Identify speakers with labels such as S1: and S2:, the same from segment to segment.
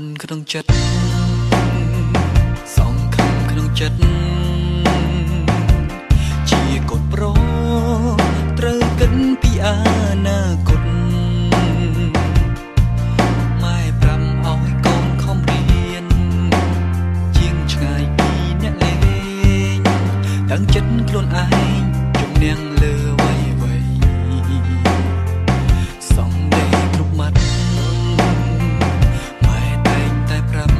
S1: នក្នុងចិត្តសងខំក្នុងចិត្តជាកូនប្រុសត្រូវគិតពីអនាគតម៉ែប្រាំឲ្យកូនខំរៀនជាងឆ្ងាយពីអ្នកលេងតាំងចិត្តខ្លួនឯងជំនះលើវ័យសំដីគ្រប់មាត់ម៉ែតែងតែប្រាប់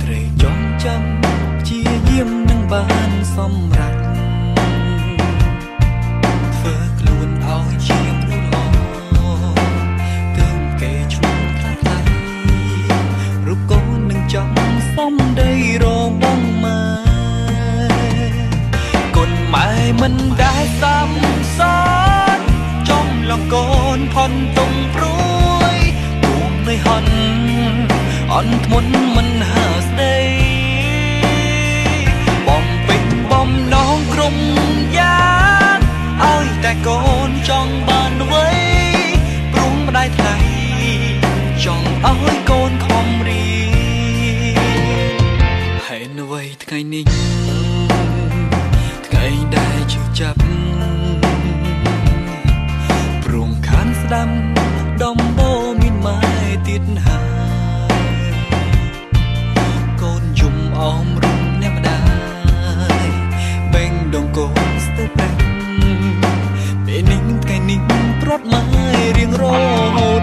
S1: ត្រូវចងចាំជាយាមនឹងបានសម្រាប់ធ្វើខ្លួនឲ្យជាមនុស្សល្អទើបគេឈ្មោះខ្លះខ្លះរូបកូននឹងចាំសំដីរបងម៉ែគុណម៉ែមិនដែលសាប់សន់ចំលងកូនផុនទុំព្រួយទួងនៃហន់អន់ធ្មន់មិនហើស្ដីបំពេញបំណងក្រុមយ៉ាងឲ្យតែកូនចង់បានអ្វីព្រមម្ដាយថ្លៃចង់ឲ្យកូនខំរៀនហើយនៅវ័យថ្ងៃនេះថ្ងៃដែលជឿចាប់ព្រមខានស្ដាំដំបូងមានម៉ែទៀតហើយកូនយំអមរុំអ្នកម្ដាយបេងដងកូនស្ទើរប្រេះពេលនេះថ្ងៃនេះប្រត់ម៉ែរៀងរហូត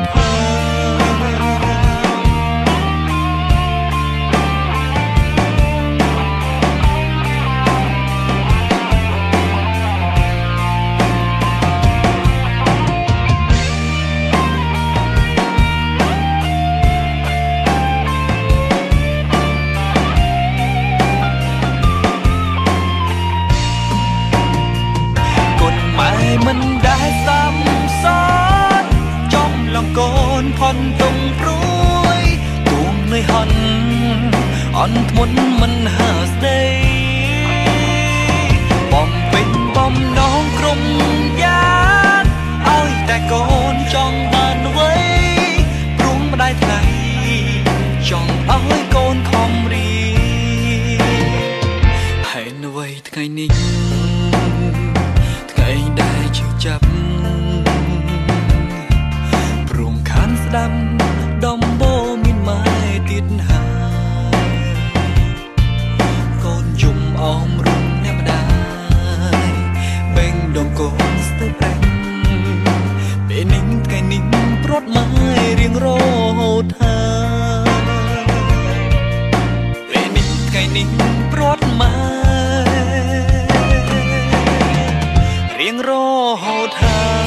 S1: មិនដែលសាំសន់ចំលងកូនផុនទុំព្រួយទួងនៃហន់អន់ធ្មន់មិនហើស្ដីបំពេញបំណងក្រុមយ៉ាងឲ្យតែកូនចង់បានអ្វីព្រមម្ដាយថ្លៃចង់ឲ្យកូនខំរៀនហើយនៅវ័យថ្ងៃនេះថ្ងៃដែលជឿចាប់ព្រមខានស្ដាំដំបូងមានម៉ែទៀតហើយកូនយំអមរុំអ្នកម្ដាយបេងដងកូនស្ទើរប្រេះពេលនេះថ្ងៃនេះប្រត់ម៉ែរៀងរហូតហើយពេលនេះថ្ងៃនេះប្រត់ម៉ែរៀងរហូតហើយ